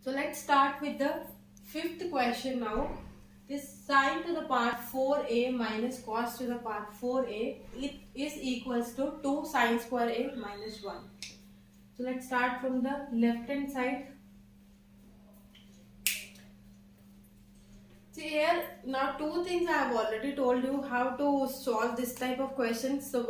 So let's start with the fifth question now. This sine to the power 4a minus cos to the power 4a, it is equals to 2 sine square a minus 1. So let's start from the left hand side. See here, now two things I have already told you how to solve this type of questions. So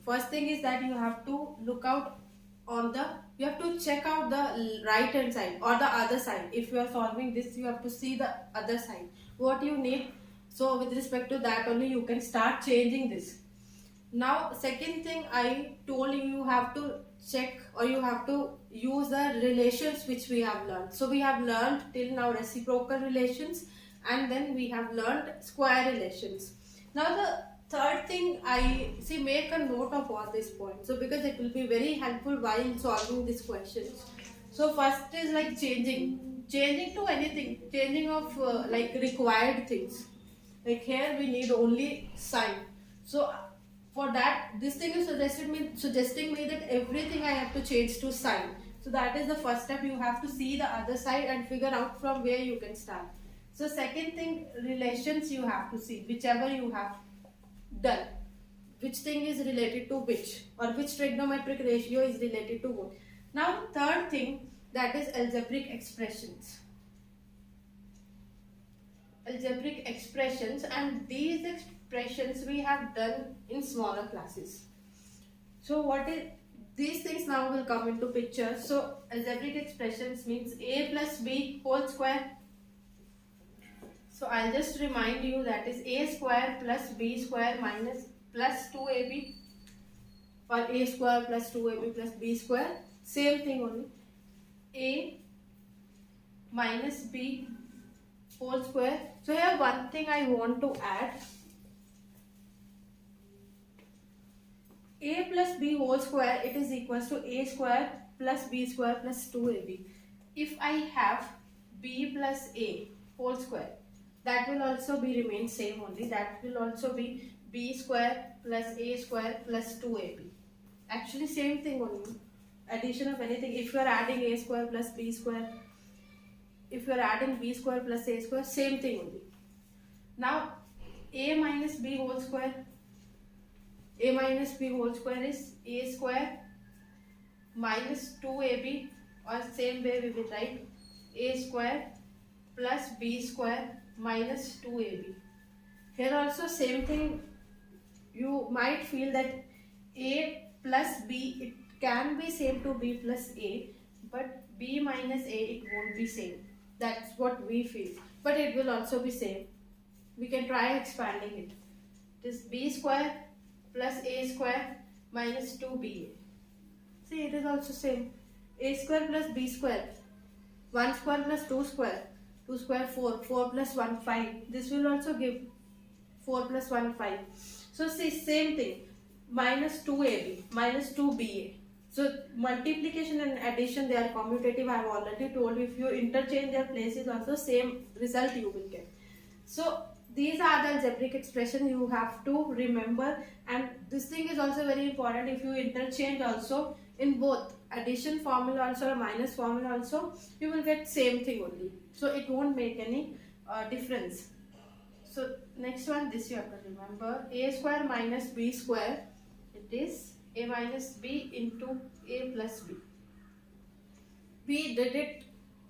first thing is that you have to look out on you have to check out the right hand side or the other side. If you are solving this, you have to see the other side. What you need, so with respect to that only you can start changing this. Now second thing I told you, you have to check or you have to use the relations which we have learned. So we have learned till now reciprocal relations, and then we have learned square relations. Now the third thing I see, make a note of all these points, so because it will be very helpful while solving these questions. So first is like changing to anything, changing of like required things. Like here we need only sign. So for that, this thing is suggesting me that everything I have to change to sign. So that is the first step. You have to see the other side and figure out from where you can start. So second thing, relations you have to see, whichever you have done, which thing is related to which, or which trigonometric ratio is related to what. Now third thing, that is algebraic expressions. Algebraic expressions, and these expressions we have done in smaller classes. So what is these things now will come into picture. So algebraic expressions means a plus b whole square. So I'll just remind you, that is a square plus b square minus plus 2ab, or a square plus 2ab plus b square, same thing only. A minus b whole square. So here one thing I want to add, a plus b whole square, it is equals to a square plus b square plus 2ab. If I have b plus a whole square, that will also be remain same only. That will also be b square plus a square plus 2ab. Actually same thing only. Addition of anything. If you are adding a square plus b square, if you are adding b square plus a square, same thing only. Now a minus b whole square. A minus b whole square is a square minus 2ab, or same way we will write a square plus b square minus 2ab. Here also same thing. You might feel that a plus b, it can be same to b plus a, but b minus a, it won't be same. That's what we feel, but it will also be same. We can try expanding it. This b square plus a square minus 2ba. See, it is also same. A square plus b square, 1 square plus 2 square, 2 square 4, 4 plus 1 5. This will also give 4 plus 1 5. So see, same thing, minus 2ab minus 2ba. So multiplication and addition, they are commutative. I have already told you, if you interchange their places also, same result you will get. So these are the algebraic expressions you have to remember, and this thing is also very important. If you interchange also in both addition formula also or minus formula also, you will get same thing only. So it won't make any difference. So next one, this you have to remember, a square minus b square, it is a minus b into a plus b. We did it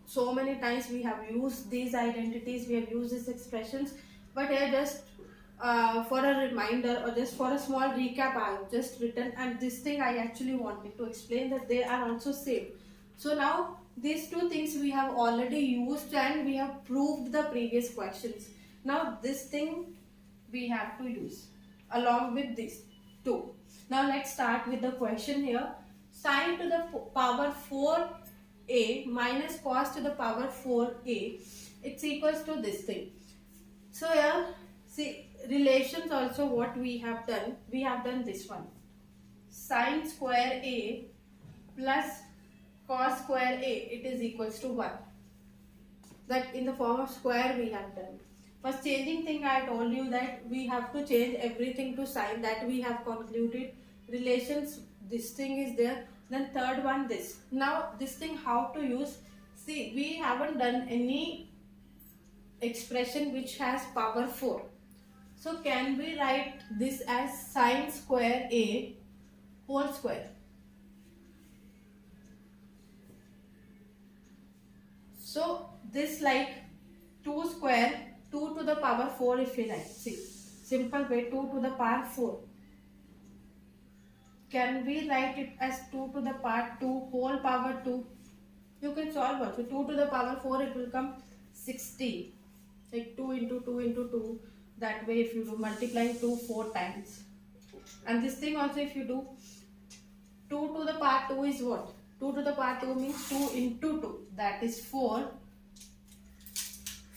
so many times, we have used these identities, we have used these expressions, but here just for a reminder or just for a small recap, I have just written, and this thing I actually wanted to explain that they are also same. So now these two things we have already used and we have proved the previous questions. Now this thing we have to use along with these two. Now let's start with the question here. Sine to the power 4a minus cos to the power 4a, it's equals to this thing. So here, see, relations also what we have done this one. Sine square a plus cos square a, it is equals to 1. That in the form of square we have done. First changing thing, I told you that we have to change everything to sine, that we have concluded. Relations, this thing is there. Then third one, this. Now this thing how to use, See, we haven't done any expression which has power 4. So can we write this as sine square A whole square? So this like 2 square, 2 to the power 4 if we write. See, simple way, 2 to the power 4. Can we write it as 2 to the power 2 whole power 2? You can solve also. 2 to the power 4, it will come 16. Like 2 into 2 into 2. That way if you do multiplying 2 4 times. And this thing also if you do 2 to the power 2 is what? 2 to the power 2 means 2 into 2. That is 4.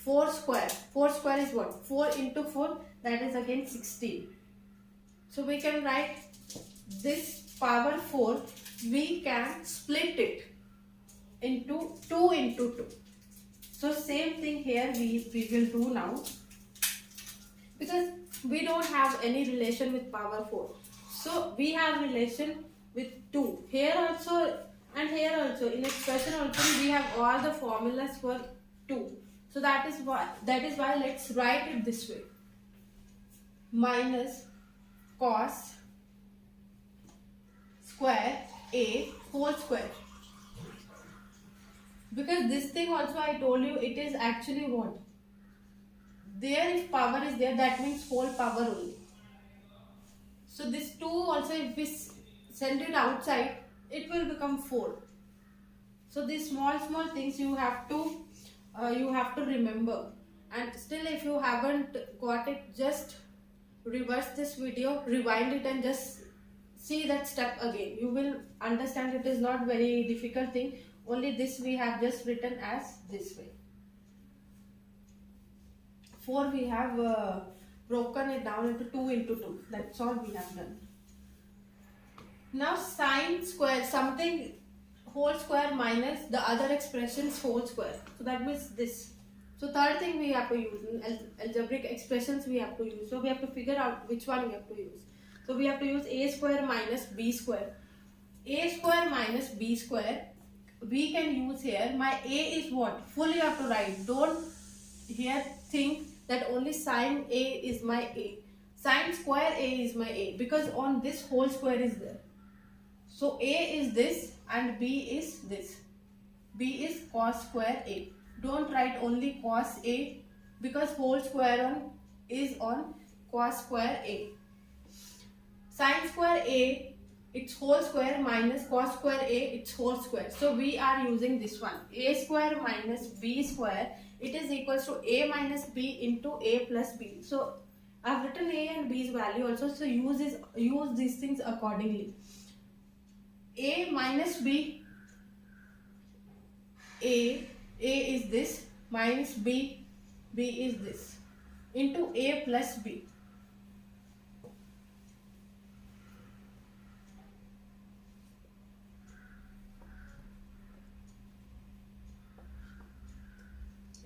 4 square. 4 square is what? 4 into 4. That is again 16. So we can write this power 4. We can split it into 2 into 2. So same thing here we will do now. Because we don't have any relation with power 4. So we have relation with 2. Here also and here also. In expression also we have all the formulas for 2. So that is why let's write it this way. Minus cos square A whole square. Because this thing also I told you, it is actually what? There if power is there, that means whole power only. So this 2 also if we send it outside, it will become 4. So these small things you have to remember. And still if you haven't got it, just reverse this video, rewind it and just see that step again. You will understand it is not very difficult thing. Only this we have just written as this way. 4 we have broken it down into 2 into 2. That's all we have done. Now sine square something whole square minus the other expressions whole square. So that means this. So third thing we have to use in algebraic expressions we have to use. So we have to figure out which one we have to use. So we have to use a square minus b square. A square minus b square. We can use here. My a is what? Full you have to write. Don't here think that only sine a is my a. Sine square a is my a because on this whole square is there. So a is this and b is this. B is cos square a. Don't write only cos a because whole square is on cos square a. Sine square a, its whole square minus cos square a, its whole square. So we are using this one. A square minus b square, it is equals to a minus b into a plus b. So I have written a and b's value also. So use these things accordingly. A minus b, a is this minus b is this into a plus b.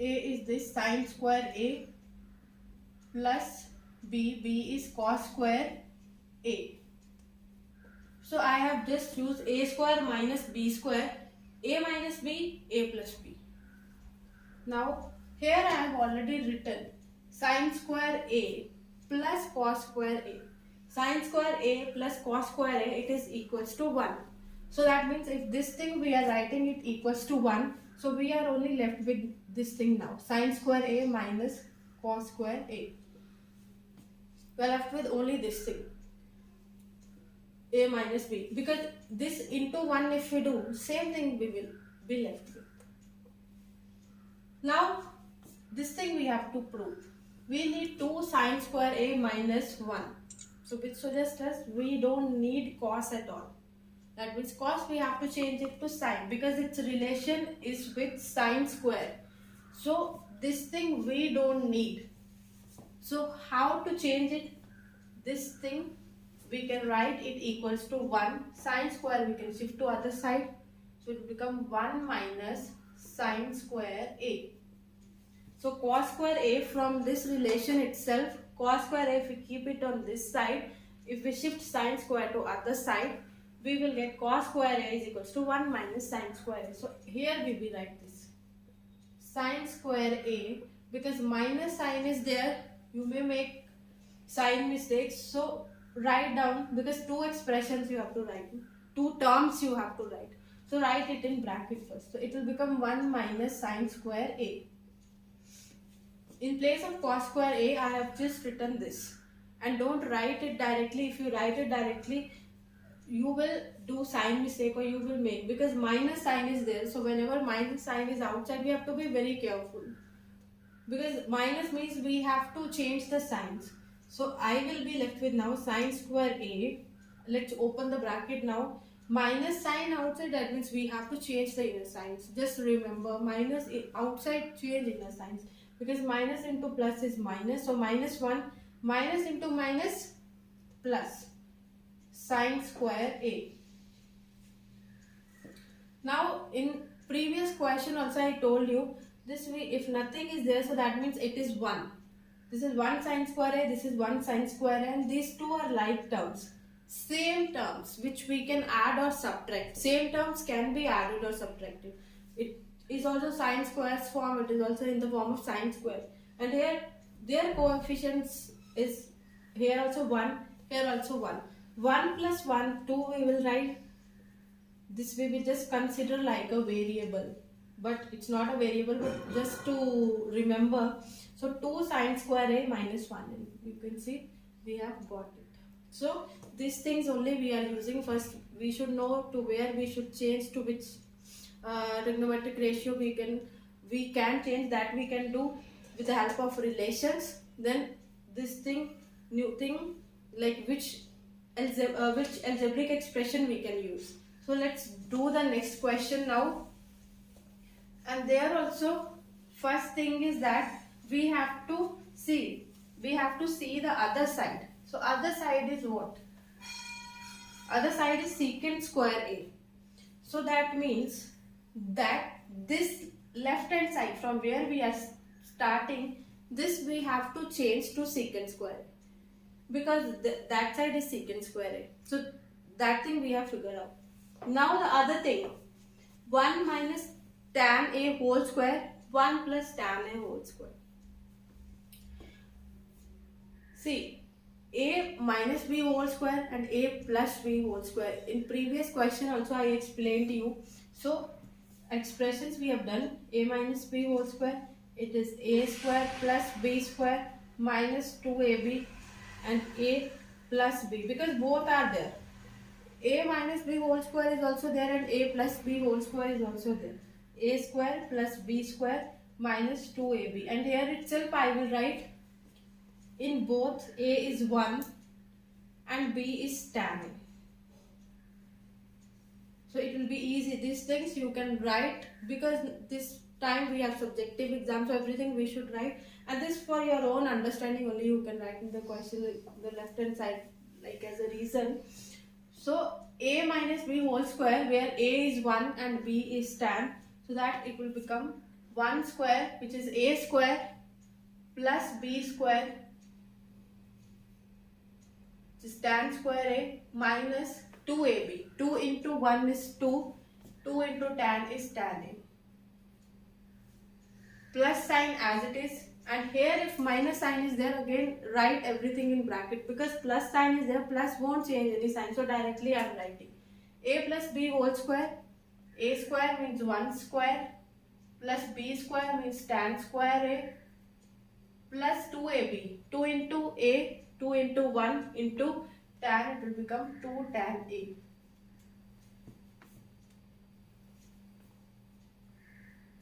A is this sine square a plus b is cos square a. So I have just used a square minus b square, a minus b, a plus b. Now here I have already written sine square a plus cos square a. Sine square a plus cos square a, it is equals to 1. So that means if this thing we are writing it equals to 1, so we are only left with this thing now. Sine square a minus cos square a. We are left with only this thing. A minus b, because this into 1 if we do, same thing we will be left with. Now this thing we have to prove. We need 2 sine square a minus 1. So which suggests us we don't need cos at all. That means cos we have to change it to sine because its relation is with sine square. So this thing we don't need. So how to change it? This thing we can write it equals to 1. Sine square we can shift to other side. So it will become 1 minus sine square a. So cos square a from this relation itself, cos square a if we keep it on this side, if we shift sine square to other side, we will get cos square a is equals to 1 minus sine square a. So here we will write this. sine square A, because minus sign is there, you may make sign mistakes. So write down, because two expressions you have to write, two terms you have to write. So write it in bracket first. So it will become 1 minus sine square A. In place of cos square A, I have just written this. And don't write it directly. If you write it directly, you will do sign mistake or you will make, because minus sign is there. So whenever minus sign is outside, we have to be very careful, because minus means we have to change the signs. So I will be left with now sine square A. Let's open the bracket now. Minus sign outside, that means we have to change the inner signs. Just remember, minus outside, change inner signs, because minus into plus is minus. So minus 1, minus into minus, plus sine square A. Now in previous question also I told you, this way if nothing is there, so that means it is 1. This is 1 sine square A, this is 1 sine square A, and these two are like terms. Same terms which we can add or subtract. Same terms can be added or subtracted. It is also sine square's form, it is also in the form of sine square. And here their coefficients is here also 1, here also 1. 1 plus 1, 2 we will write. This we will just consider like a variable, but it's not a variable, but just to remember. So 2 sine square A minus 1, and you can see we have got it. So these things only we are using. First we should know to where we should change, to which trigonometric ratio we can change. That we can do with the help of relations. Then this thing, new thing, like which algebraic expression we can use. So let's do the next question now. And there also, first thing is that we have to see the other side. So other side is what? Other side is secant square A. So that means that this left hand side, from where we are starting, this we have to change to secant square A, because that side is secant square A. So that thing we have figured out. Now the other thing, 1 minus tan A whole square, 1 plus tan A whole square. See, A minus B whole square and A plus B whole square. In previous question also I explained to you. So expressions we have done, A minus B whole square, it is A square plus B square minus 2AB and A plus B, because both are there. A minus B whole square is also there and A plus B whole square is also there. A square plus B square minus 2AB, and here itself I will write, in both A is 1 and B is tan A. So it will be easy. These things you can write, because this time we have subjective exam, so everything we should write, and this for your own understanding only you can write in the question the left hand side, like as a reason. So A minus B whole square, where A is 1 and B is tan, so that it will become 1 square, which is A square plus B square, which is tan square A, minus 2AB. 2 into 1 is 2, 2 into tan is tan A. Plus sign as it is, and here if minus sign is there, again write everything in bracket, because plus sign is there, plus won't change any sign, so directly I am writing A plus B whole square. A square means 1 square plus B square means tan square A plus 2AB. 2 into A, 2 into 1 into tan, it will become 2 tan A.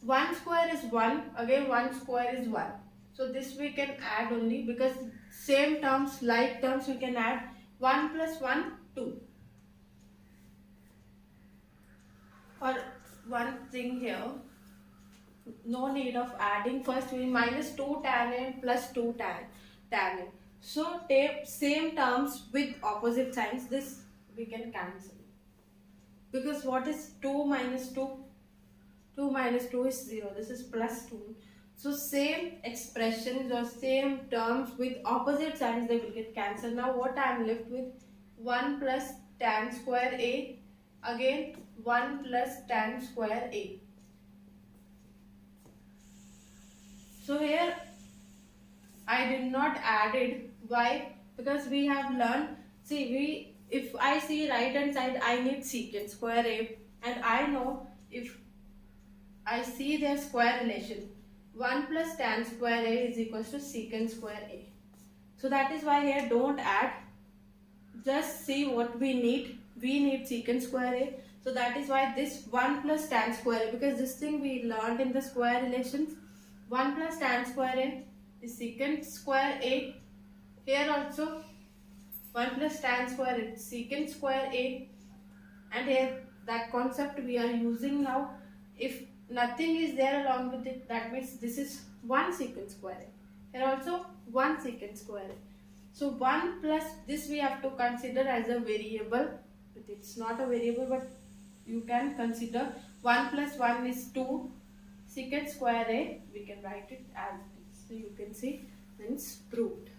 One square is 1, again 1 square is 1. So this we can add only, because same terms, like terms, we can add 1 plus 1, 2. Or one thing here, no need of adding. First we minus 2 tan A plus 2 tan A. So take same terms with opposite signs, this we can cancel. Because what is 2 minus 2? 2 minus 2 is 0. This is plus 2. So same expressions or same terms with opposite signs, they will get cancelled. Now what I am left with? 1 plus tan square A. Again 1 plus tan square A. So here I did not add it. Why? Because we have learned, see, if I see right hand side, I need secant square A, and I know if I see their square relation, 1 plus tan square A is equals to secant square A. So that is why here don't add, just see what we need. We need secant square A. So that is why this 1 plus tan square A, because this thing we learned in the square relations, 1 plus tan square A is secant square A. Here also 1 plus tan square A is secant square A. And here that concept we are using now. If nothing is there along with it, that means this is 1 secant square A. Here also 1 secant square A. So 1 plus this we have to consider as a variable. But it's not a variable, but you can consider 1 plus 1 is 2 secant square A. We can write it as this. So you can see, then it's proved.